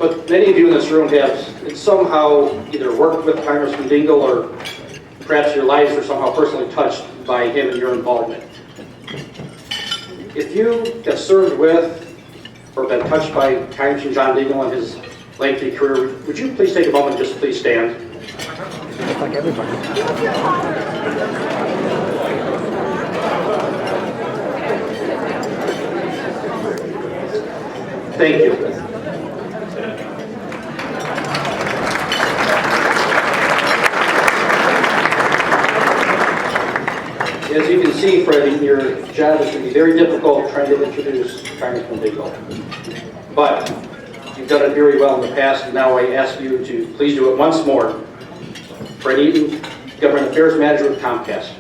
but many of you in this room have somehow either worked with Congressman Dingell or perhaps your lives were somehow personally touched by him and your involvement. If you have served with or been touched by Congressman John Dingell in his lengthy career, would you please take a moment and just please stand? Like everybody. Thank you. As you can see, Freddie, your job is going to be very difficult trying to introduce Congressman Dingell. But you've done it very well in the past, and now I ask you to please do it once more. Freddie Eaton, Government Affairs Manager with Comcast.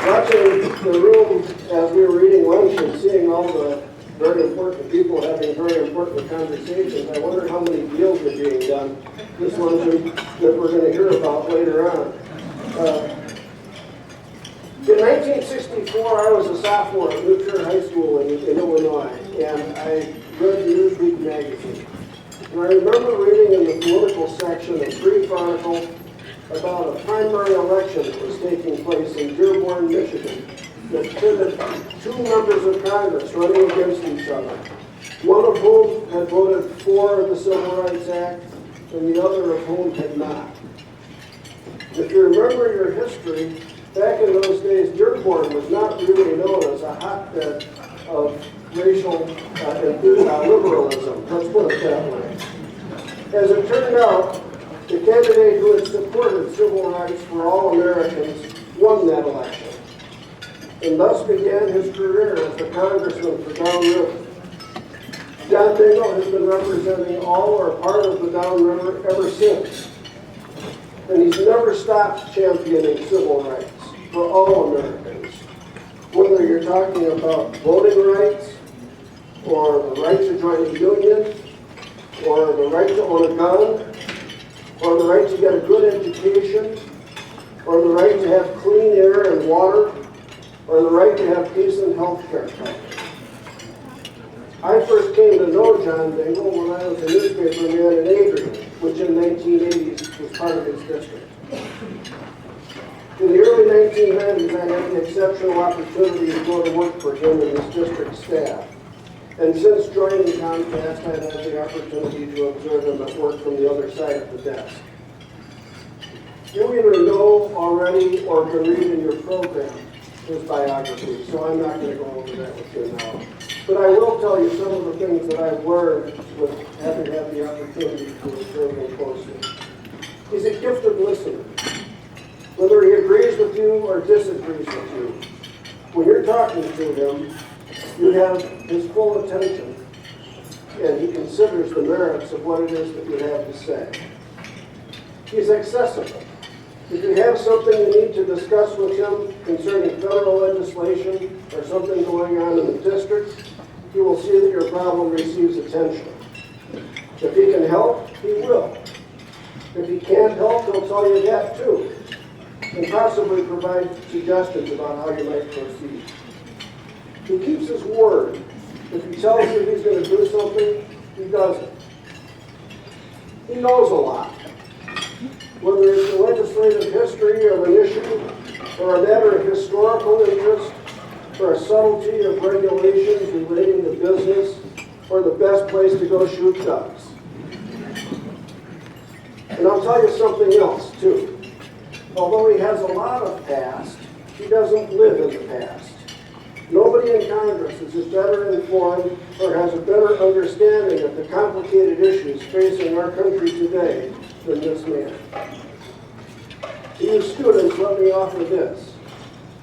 Watching the room as we were eating lunch and seeing all the very important people having very important conversations, I wonder how many deals are being done this luncheon that we're going to hear about later on. In 1964, I was a sophomore at New Trier High School in Illinois, and I read Newsweek magazine. And I remember reading in the political section a brief article about a primary election that was taking place in Dearborn, Michigan, that pitted two members of Congress running against each other, one of whom had voted for the Civil Rights Act and the other of whom had not. If you remember your history, back in those days, Dearborn was not really known as a hotbed of racial liberalism, let's put it that way. As it turned out, the candidate who had supported civil rights for all Americans won that election, and thus began his career as the congressman for Downriver. John Dingell has been representing all or part of the Downriver ever since, and he's never stopped championing civil rights for all Americans, whether you're talking about voting rights, or the right to join a union, or the right to own a gun, or the right to get a good education, or the right to have clean air and water, or the right to have decent health care. I first came to know John Dingell when I was a newspaper man in Adrian, which in the 1980s was part of his district. In the early 1990s, I had the exceptional opportunity to go to work for him and his district staff. And since joining Comcast, I've had the opportunity to observe him at work from the other side of the desk. You either know already or can read in your program his biography, so I'm not going to go over that with you now. But I will tell you some of the things that I've learned with having had the opportunity to observe him closely. He's a gifted listener. Whether he agrees with you or disagrees with you, when you're talking to him, you have his full attention, and he considers the merits of what it is that you have to say. He's accessible. If you have something you need to discuss with him concerning federal legislation or something going on in the district, he will see that your problem receives attention. If he can help, he will. If he can't help, he'll tell you that too, and possibly provide suggestions about how you might proceed. He keeps his word. If he tells you he's going to do something, he does it. He knows a lot. Whether it's the legislative history of an issue, or a matter of historical interest, or a subtlety of regulations relating to business, or the best place to go shoot ducks. And I'll tell you something else, too. Although he has a lot of past, he doesn't live in the past. Nobody in Congress is better informed or has a better understanding of the complicated issues facing our country today than this man. To you students, let me offer this.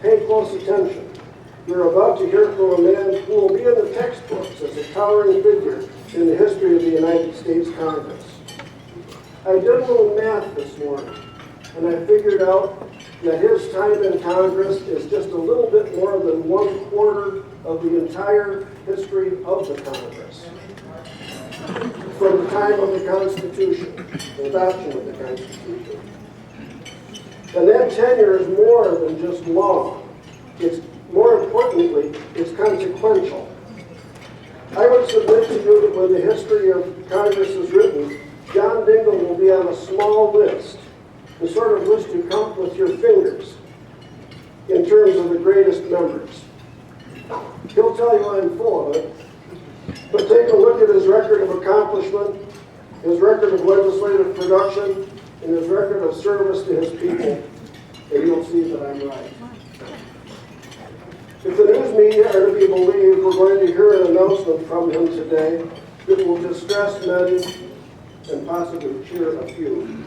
Pay close attention. You're about to hear from a man who will be in the textbooks as a towering figure in the history of the United States Congress. I did a little math this morning, and I figured out that his time in Congress is just a little bit more than 1/4 of the entire history of the Congress. From the time of the Constitution, the adoption of the Constitution. And that tenure is more than just long. It's more importantly, it's consequential. I would submit to you that when the history of Congress is written, John Dingell will be on a small list, the sort of list you count with your fingers in terms of the greatest members. He'll tell you I'm full of it, but take a look at his record of accomplishment, his record of legislative production, and his record of service to his people, and you'll see that I'm right. If the news media are to be believed, we're going to hear an announcement from him today that will distress many and possibly cheer a few.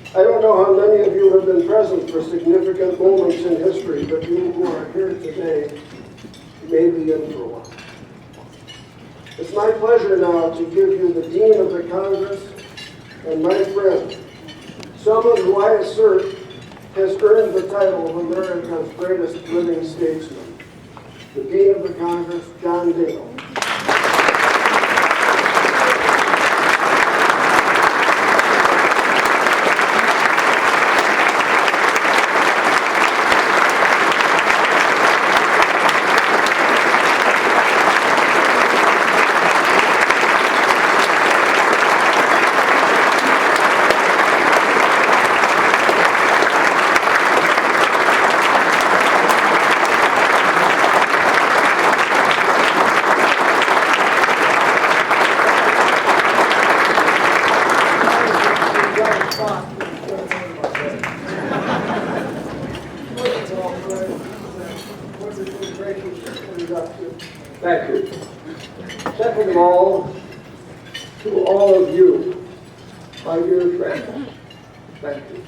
I don't know how many of you have been present for significant moments in history, but you who are here today may be in for one. It's my pleasure now to give you the Dean of the Congress and my friend, someone who I assert has earned the title of America's greatest living statesman, the Dean of the Congress, John Dingell. Thank you. Second of all, to all of you, my dear friends, thank you.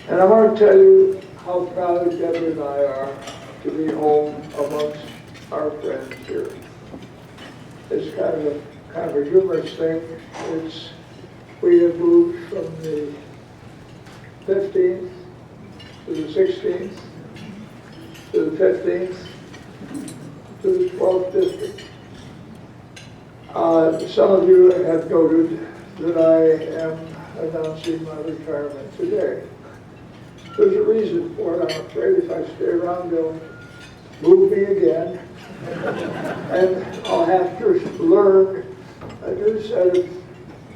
And I want to tell you how proud Debbie and I are to be home amongst our friends here. It's kind of a humorous thing. We have moved from the 15th to the 16th to the 15th to the 12th district. Some of you have noted that I am announcing my retirement today. There's a reason for it. I'm afraid if I stay around, they'll move me again, and I'll have to learn a new set of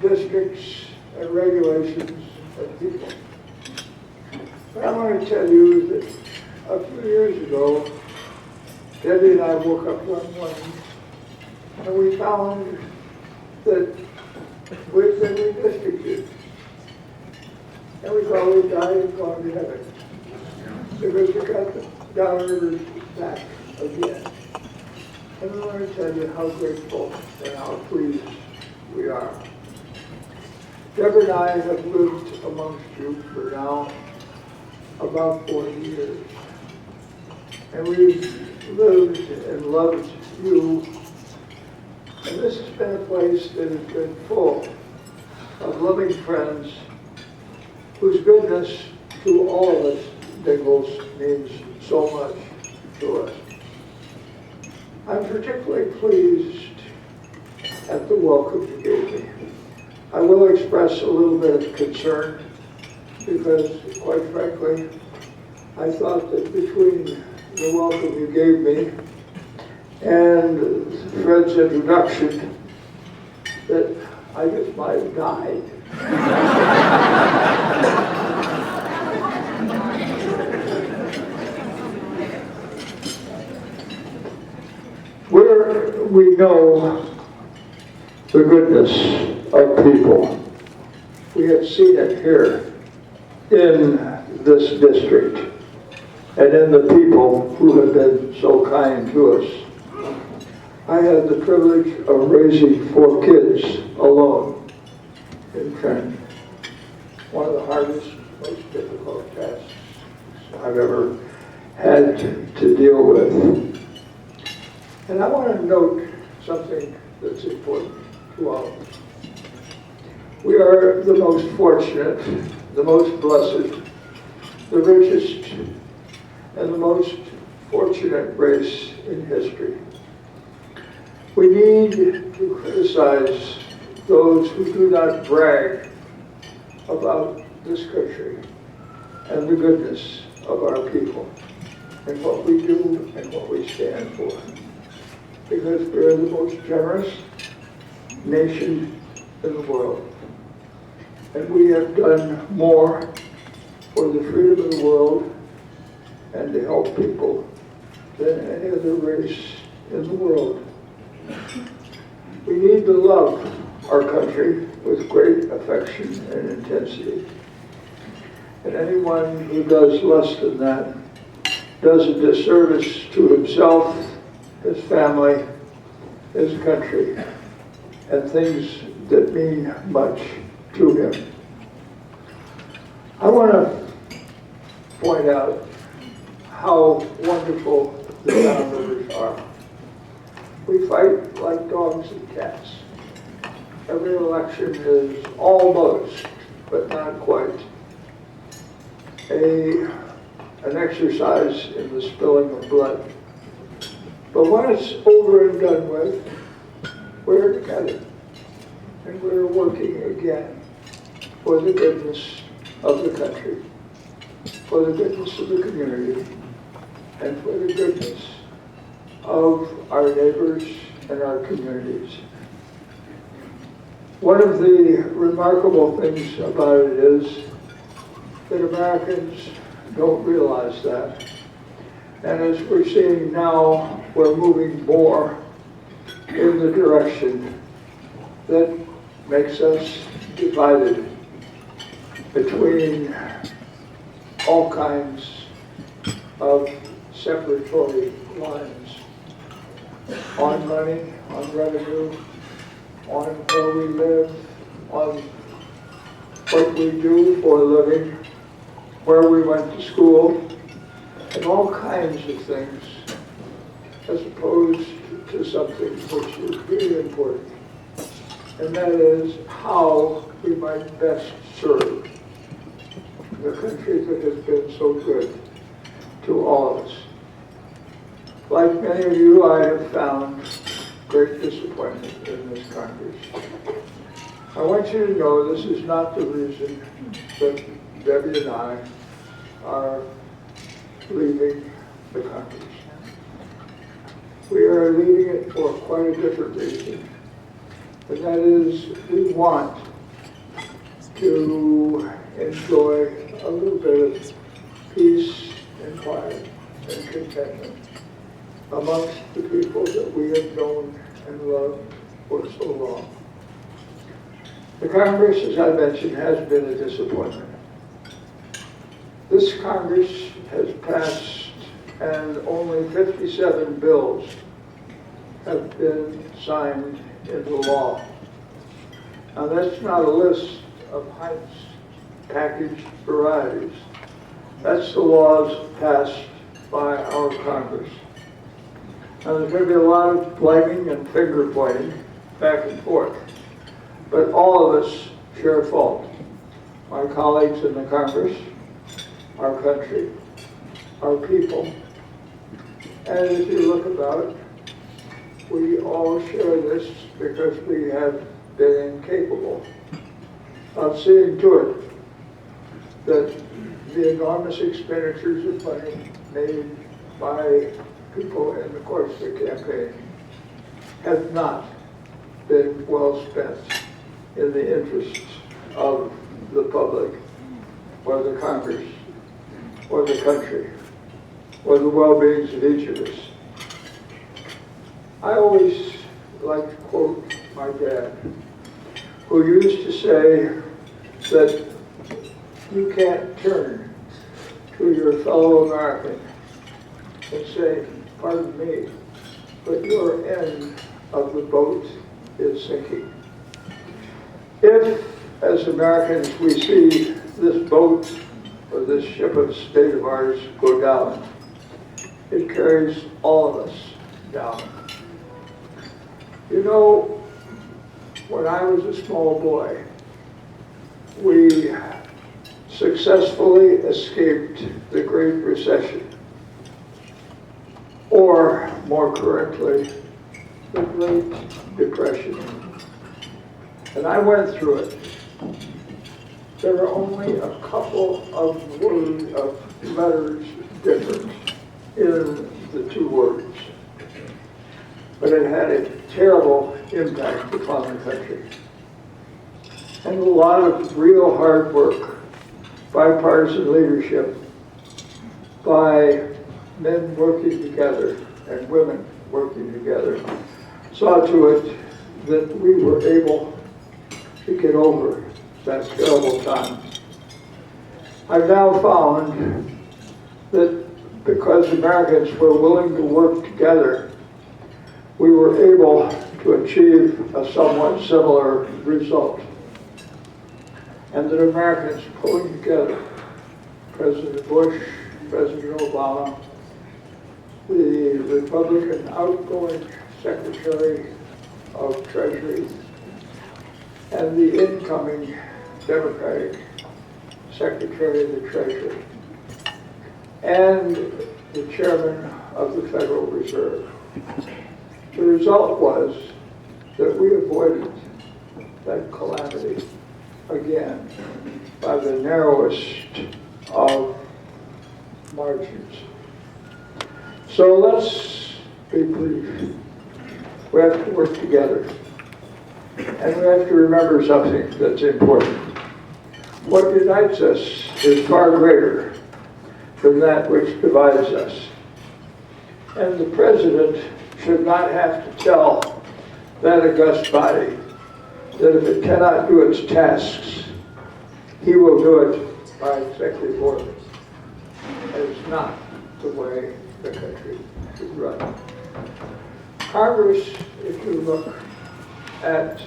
districts and regulations and people. But I want to tell you that a few years ago, Debbie and I woke up one morning and we found that we'd been redistricted. And we thought we'd died and gone to heaven because we got the downriver back again. And I want to tell you how grateful and how pleased we are. Deborah and I have lived amongst you for now about 40 years. And we've lived and loved you. And this has been a place that has been full of loving friends whose goodness to all of us Dingells means so much to us. I'm particularly pleased at the welcome you gave me. I will express a little bit of concern because, quite frankly, I thought that between the welcome you gave me and Fred's introduction that I just might have died. Where we know the goodness of people, we have seen it here in this district and in the people who have been so kind to us. I had the privilege of raising 4 kids alone in Trenton. One of the hardest, most difficult tasks I've ever had to deal with. And I want to note something that's important to all of us. We are the most fortunate, the most blessed, the richest, and the most fortunate race in history. We need to criticize those who do not brag about this country and the goodness of our people. in what we do and what we stand for. Because we're the most generous nation in the world. And we have done more for the freedom of the world and to help people than any other race in the world. We need to love our country with great affection and intensity. And anyone who does less than that does a disservice to himself, his family, his country, and things that mean much to him. I want to point out how wonderful the town members are. We fight like dogs and cats. Every election is almost, but not quite, an exercise in the spilling of blood. But when it's over and done with, we're together. And we're working again for the goodness of the country, for the goodness of the community, and for the goodness of our neighbors and our communities. One of the remarkable things about it is that Americans don't realize that. And as we're seeing now, we're moving more in the direction that makes us divided between all kinds of separatory lines on money, on revenue, on where we live, on what we do for a living, where we went to school, and all kinds of things, as opposed to something which is really important, and that is how we might best serve the country that has been so good to all of us. Like many of you, I have found great disappointment in this Congress. I want you to know this is not the reason that Debbie and I are leaving the Congress. We are leaving it for quite a different reason, and that is we want to enjoy a little bit of peace and quiet and contentment amongst the people that we have known and loved for so long. The Congress, as I mentioned, has been a disappointment. This Congress has passed, and only 57 bills have been signed into law. Now that's not a list of Heinz packaged varieties. That's the laws passed by our Congress. Now there's going to be a lot of blaming and finger pointing back and forth, but all of us share fault. My colleagues in the Congress, our country, our people, and as you look about, we all share this because we have been incapable of seeing to it that the enormous expenditures of money made by people in the course of the campaign have not been well spent in the interests of the public, or the Congress, or the country, or the well-beings of each of us. I always like to quote my dad, who used to say that you can't turn to your fellow American and say, pardon me, but your end of the boat is sinking. If, as Americans, we see this boat or this ship of state of ours go down, it carries all of us down. You know, when I was a small boy, we successfully escaped the Great Recession, or more correctly, the Great Depression. And I went through it. There are only a couple of letters different in than the two words. But it had a terrible impact upon the country. And a lot of real hard work, bipartisan leadership by men working together and women working together saw to it that we were able to get over that terrible time. I've now found that because Americans were willing to work together, we were able to achieve a somewhat similar result. And that Americans pulling together, President Bush, President Obama, the Republican outgoing Secretary of Treasury, and the incoming Democratic Secretary of the Treasury, and the Chairman of the Federal Reserve. The result was that we avoided that calamity again by the narrowest of margins. So let's be brief. We have to work together. And we have to remember something that's important. What unites us is far greater than that which divides us. And the President should not have to tell that august body that if it cannot do its tasks, he will do it by executive order. That is not the way the country should run. Congress, if you look at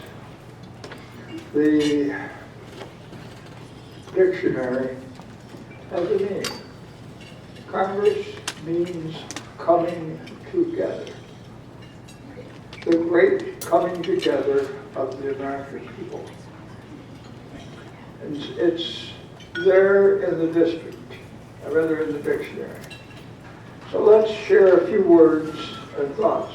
the dictionary, has a meaning. Congress means coming together. The great coming together of the American people. And it's there in the district, or rather in the dictionary. So let's share a few words and thoughts.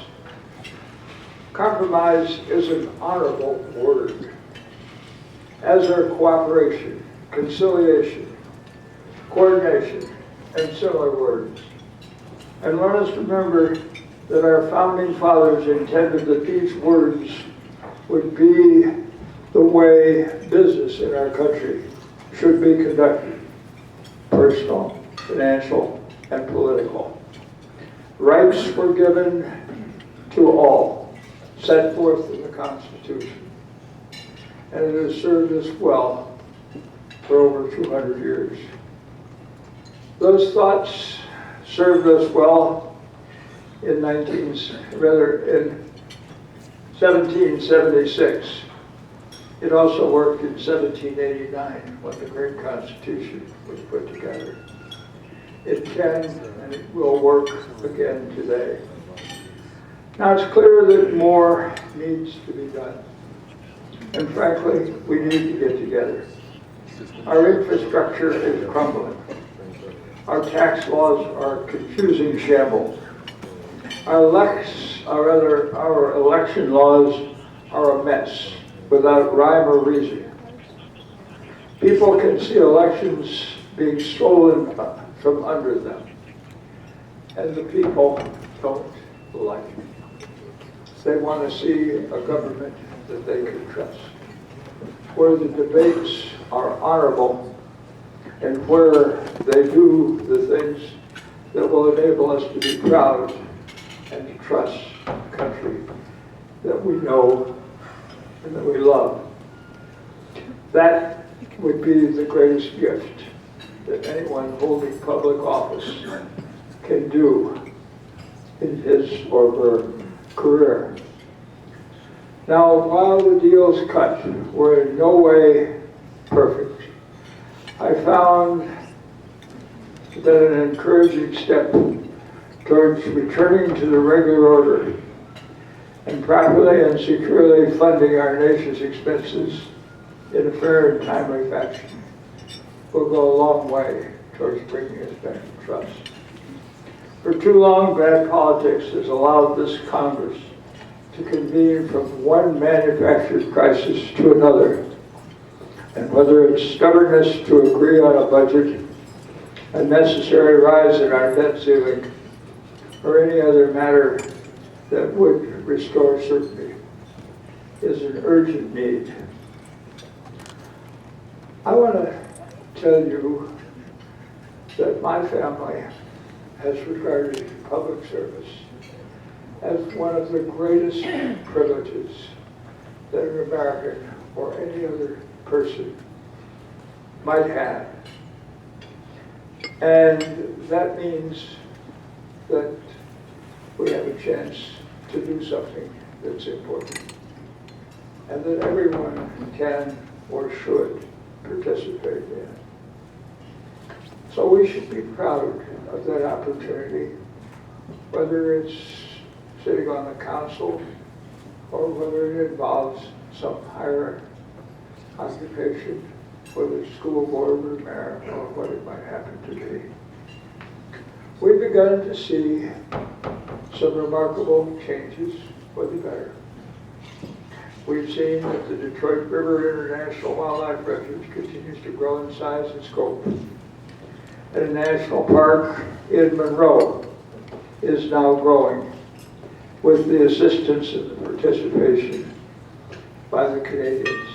Compromise is an honorable word, as are cooperation, conciliation, coordination, and similar words. And let us remember that our founding fathers intended that these words would be the way business in our country should be conducted: personal, financial, and political. Rights were given to all, set forth in the Constitution. And it has served us well for over 200 years. Those thoughts served us well in 1776. It also worked in 1789 when the great Constitution was put together. It can and it will work again today. Now it's clear that more needs to be done. And frankly, we need to get together. Our infrastructure is crumbling. Our tax laws are confusing shambles. Our election laws are a mess without rhyme or reason. People can see elections being stolen from under them, and the people don't like it. They want to see a government that they can trust, where the debates are honorable and where they do the things that will enable us to be proud and to trust the country that we know and that we love. That would be the greatest gift that anyone holding public office can do in his or her career. Now, while the deals cut were in no way perfect, I found that an encouraging step towards returning to the regular order and properly and securely funding our nation's expenses in a fair and timely fashion will go a long way towards bringing us back to trust. For too long, bad politics has allowed this Congress to convene from one manufactured crisis to another. And whether it's stubbornness to agree on a budget, a necessary rise in our debt ceiling, or any other matter that would restore certainty is an urgent need. I want to tell you that my family has regarded public service as one of the greatest privileges that an American or any other person might have. And that means that we have a chance to do something that's important, and that everyone can or should participate in. So we should be proud of that opportunity, whether it's sitting on the council or whether it involves some higher occupation, whether it's school board or mayor or what it might happen to be. We've begun to see some remarkable changes for the better. We've seen that the Detroit River International Wildlife Refuge continues to grow in size and scope. And a national park in Monroe is now growing with the assistance and the participation by the Canadians,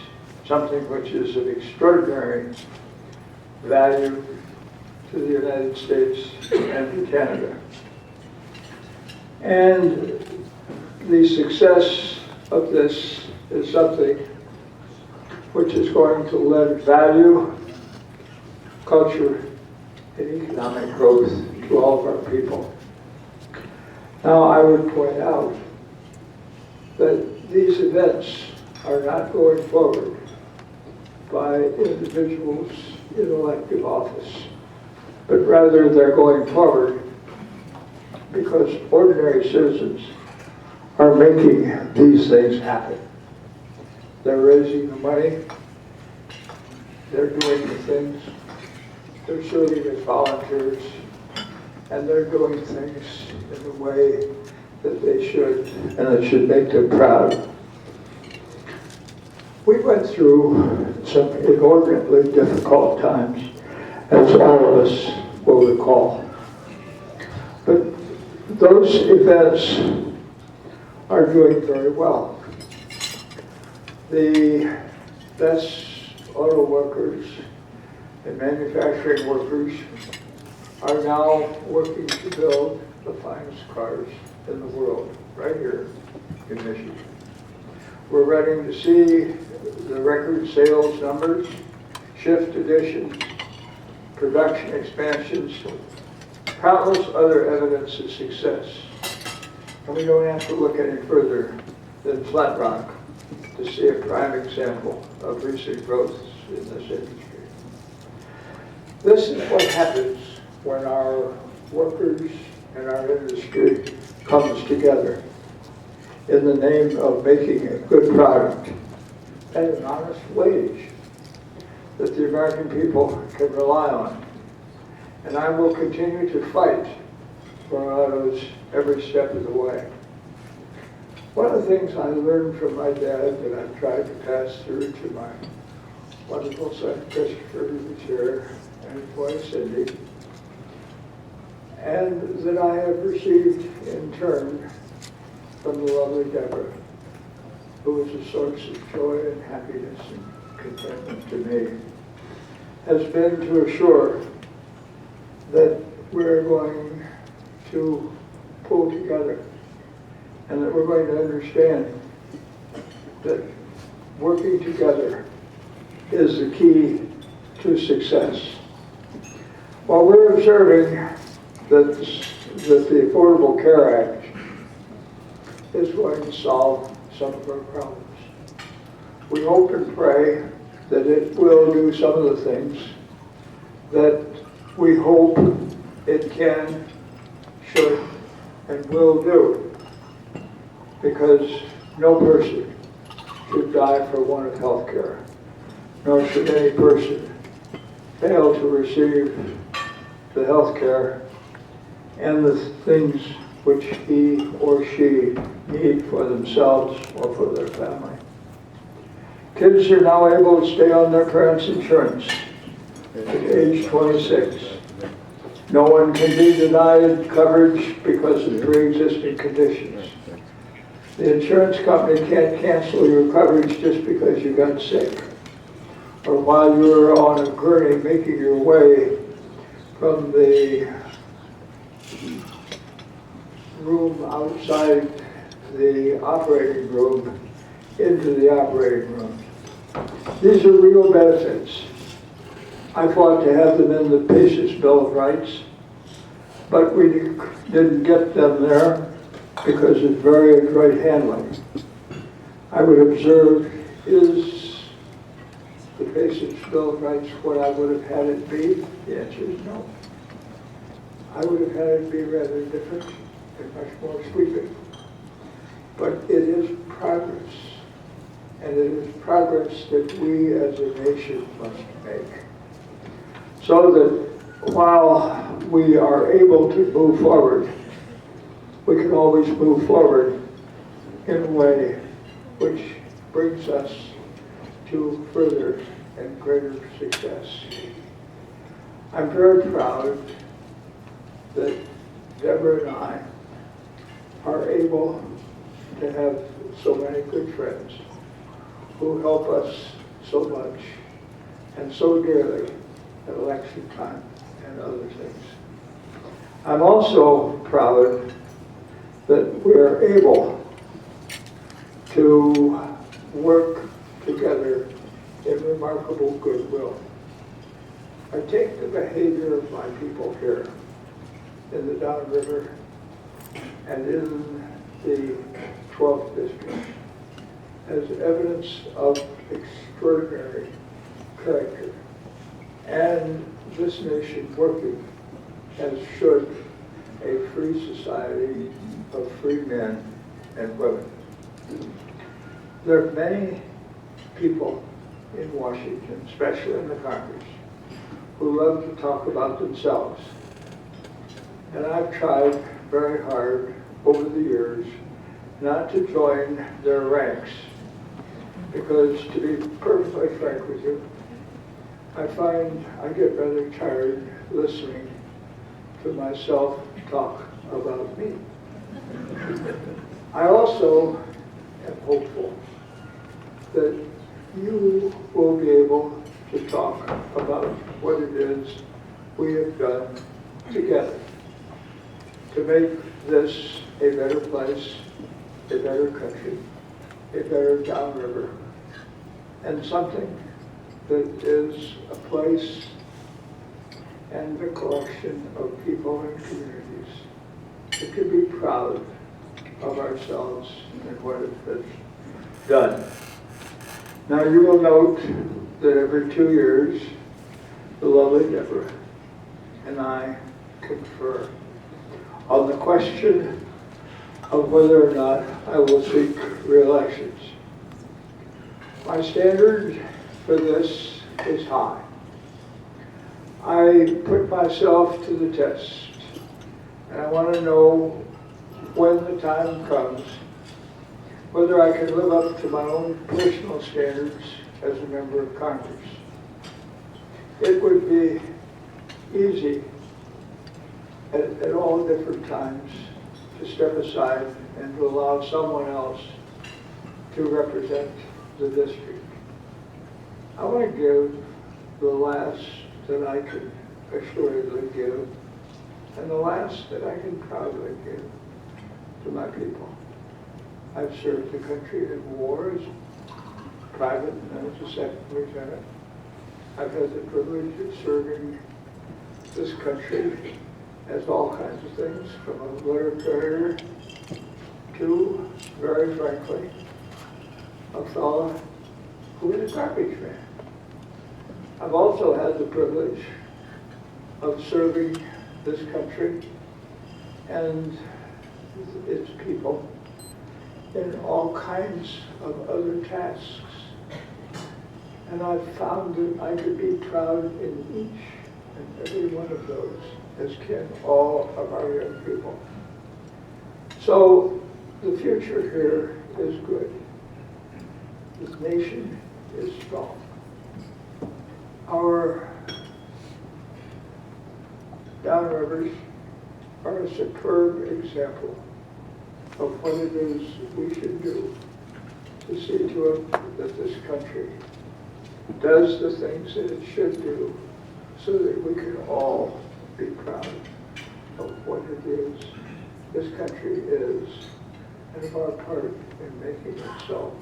something which is of extraordinary value to the United States and to Canada. And the success of this is something which is going to lend value, culture, and economic growth to all of our people. Now, I would point out that these events are not going forward by individuals in elective office, but rather they're going forward because ordinary citizens are making these things happen. They're raising the money, they're doing the things, they're serving as volunteers, and they're doing things in the way that they should, and it should make them proud. We went through some inordinately difficult times, as all of us will recall. But those events are doing very well. The best auto workers and manufacturing workers are now working to build the finest cars in the world, right here in Michigan. We're ready to see the record sales numbers, shift additions, production expansions, countless other evidence of success. And we don't have to look any further than Flat Rock to see a prime example of recent growth in this industry. This is what happens when our workers and our industry comes together in the name of making a good product at an honest wage that the American people can rely on. And I will continue to fight for autos every step of the way. One of the things I learned from my dad that I've tried to pass through to my wonderful son Christopher, who's here, and his wife Cindy, and that I have received in turn from the lovely Deborah, who is a source of joy and happiness and contentment to me, has been to assure that we're going to pull together and that we're going to understand that working together is the key to success. While we're observing that the Affordable Care Act is going to solve some of our problems, we hope and pray that it will do some of the things that we hope it can, should, and will do. Because no person should die for want of health care, nor should any person fail to receive the health care and the things which he or she need for themselves or for their family. Kids are now able to stay on their parents' insurance at age 26. No one can be denied coverage because of pre-existing conditions. The insurance company can't cancel your coverage just because you got sick, or while you were on a gurney making your way from the room outside the operating room into the operating room. These are real benefits. I fought to have them in the patient's Bill of Rights, but we didn't get them there because of very adroit handling. I would observe, is the patient's Bill of Rights what I would have had it be? The answer is no. I would have had it be rather different and much more sweeping. But it is progress, and it is progress that we as a nation must make. So that while we are able to move forward, we can always move forward in a way which brings us to further and greater success. I'm very proud that Deborah and I are able to have so many good friends who help us so much and so dearly at election time and other things. I'm also proud that we are able to work together in remarkable goodwill. I take the behavior of my people here in the downriver and in the 12th district as evidence of extraordinary character, and this nation working as should a free society of free men and women. There are many people in Washington, especially in the Congress, who love to talk about themselves. And I've tried very hard over the years not to join their ranks, because to be perfectly frank with you, I find I get rather tired listening to myself talk about me. I also am hopeful that you will be able to talk about what it is we have done together to make this a better place, a better country, a better downriver, and something that is a place and a collection of people and communities that can be proud of ourselves and what it has done. Now you will note that every 2 years, the lovely Deborah and I confer on the question of whether or not I will seek re-elections. My standard for this is high. I put myself to the test, and I want to know when the time comes whether I can live up to my own personal standards as a member of Congress. It would be easy at all different times to step aside and to allow someone else to represent the district. I want to give the last that I can assuredly give, and the last that I can proudly give to my people. I've served the country in war as a private and as a second lieutenant. I've had the privilege of serving this country as all kinds of things, from a letter carrier to, very frankly, a fellow who is a garbage man. I've also had the privilege of serving this country and its people in all kinds of other tasks. And I've found that I could be proud in each and every one of those, as can all of our young people. So the future here is good. This nation is strong. Our downrivers are a superb example of what it is we should do to see to it that this country does the things that it should do so that we can all be proud of what it is this country is and of our part in making it so.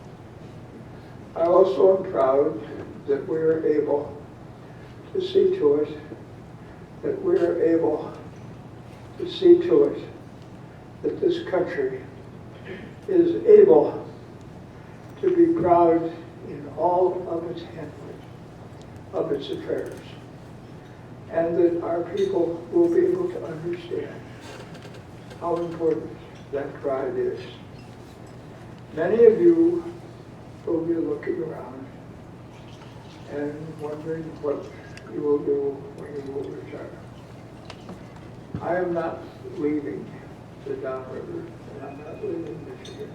I also am proud that we are able to see to it that we are able to see to it that this country is able to be proud in all of its handling of its affairs, and that our people will be able to understand how important that pride is. Many of you will be looking around and wondering what you will do when you will retire. I am not leaving the downriver, and I'm not leaving Michigan.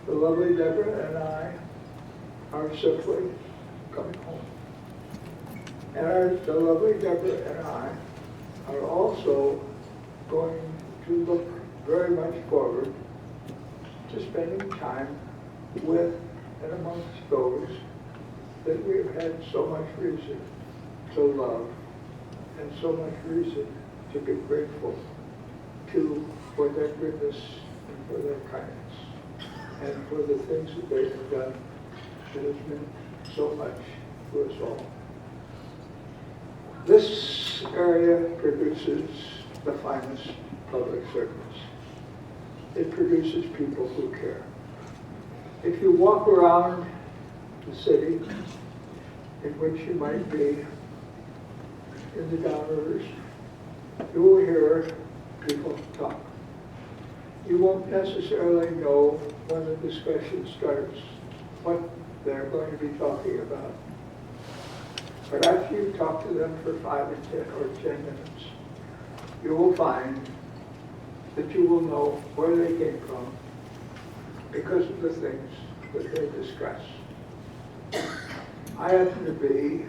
The lovely Deborah and I are simply coming home. And the lovely Deborah and I are also going to look very much forward to spending time with and amongst those that we've had so much reason to love and so much reason to be grateful to for their goodness and for their kindness and for the things that they have done that has meant so much to us all. This area produces the finest public servants. It produces people who care. If you walk around the city in which you might be in the downrivers, you will hear people talk. You won't necessarily know when the discussion starts what they're going to be talking about. But after you talk to them for 5 or 10 minutes, you will find that you will know where they came from because of the things that they discuss. I happen to be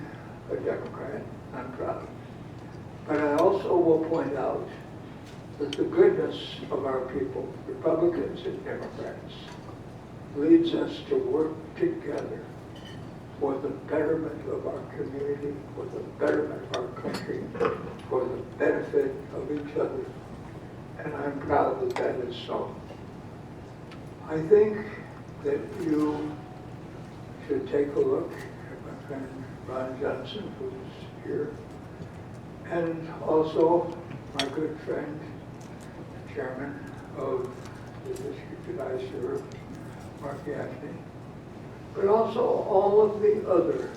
a Democrat, I'm proud. But I also will point out that the goodness of our people, Republicans and Democrats, leads us to work together for the betterment of our community, for the betterment of our country, for the benefit of each other. And I'm proud that that is so. I think that you should take a look at my friend Ron Johnson, who's here, and also my good friend, the chairman of the district that I serve, Mark Gaffney, but also all of the other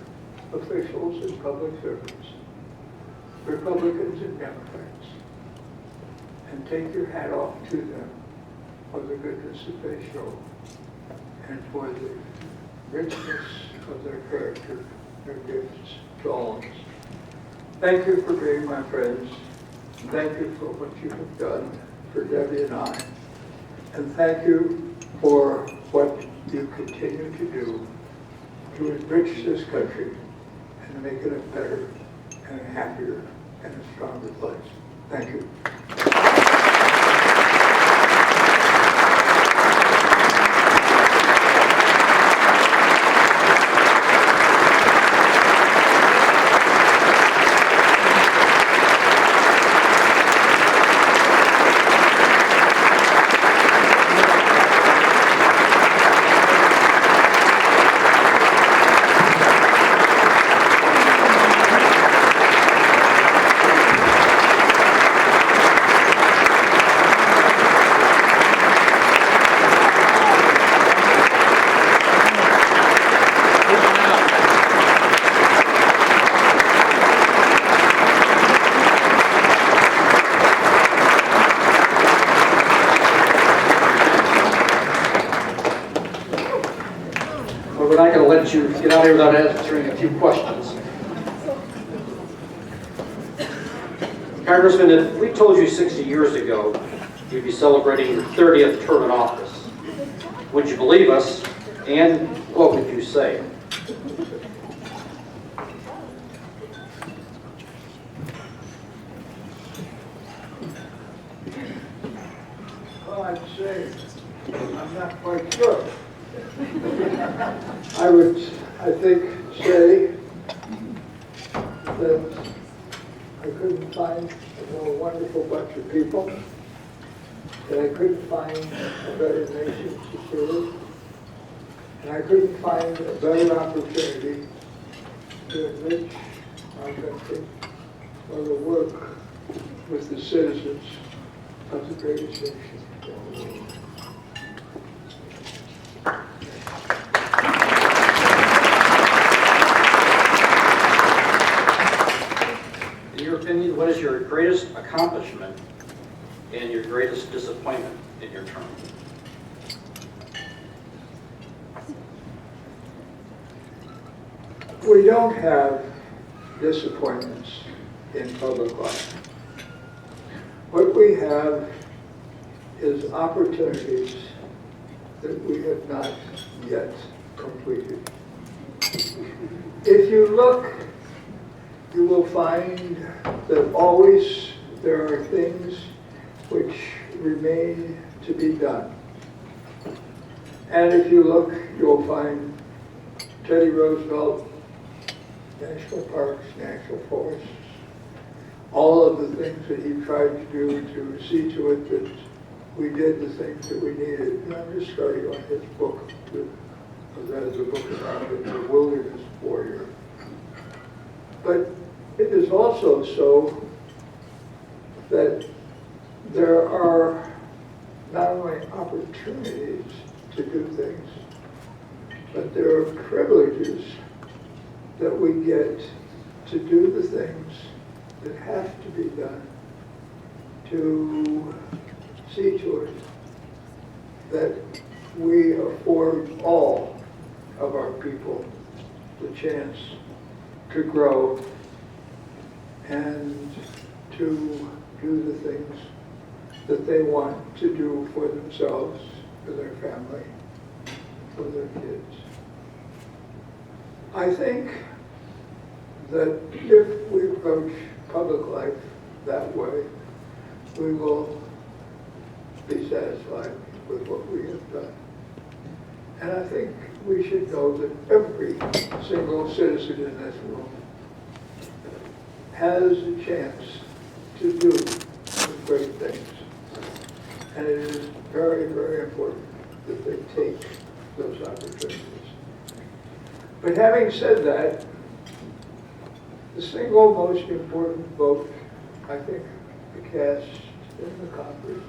officials and public servants, Republicans and Democrats, and take your hat off to them for the goodness that they show and for the richness of their character, their gifts to all of us. Thank you for being my friends. Thank you for what you have done for Debbie and I. And thank you for what you continue to do to enrich this country and to make it a better and a happier and a stronger place. Thank you. We're not going to let you get out of here without answering a few questions. Congressman, if we told you 60 years ago you'd be celebrating your 30th term in office, would you believe us, and what would you say? mind saying? I'm not quite sure. I think, say that I couldn't find a more wonderful bunch of people, that I couldn't find a better nation to serve, and I couldn't find a better opportunity to enrich our country or to work with the citizens of the greatest nation in the world. In your opinion, what is your greatest accomplishment and your greatest disappointment in your term? We don't have disappointments in public life. What we have is opportunities that we have not yet completed. If you look, you will find that always there are things which remain to be done. And if you look, you'll find Teddy Roosevelt, national parks, national forests, all of the things that he tried to do to see to it that we did the things that we needed. And I'm just starting on his book, that is a book about the wilderness warrior. But it is also so that there are not only opportunities to do things, but there are privileges that we get to do the things that have to be done to see to it that we afford all of our people the chance to grow and to do the things that they want to do for themselves, for their family, for their kids. I think that if we approach public life that way, we will be satisfied with what we have done. And I think we should know that every single citizen in this room has a chance to do some great things. And it is very, very important that they take those opportunities. But having said that, the single most important vote, I think, to cast in the Congress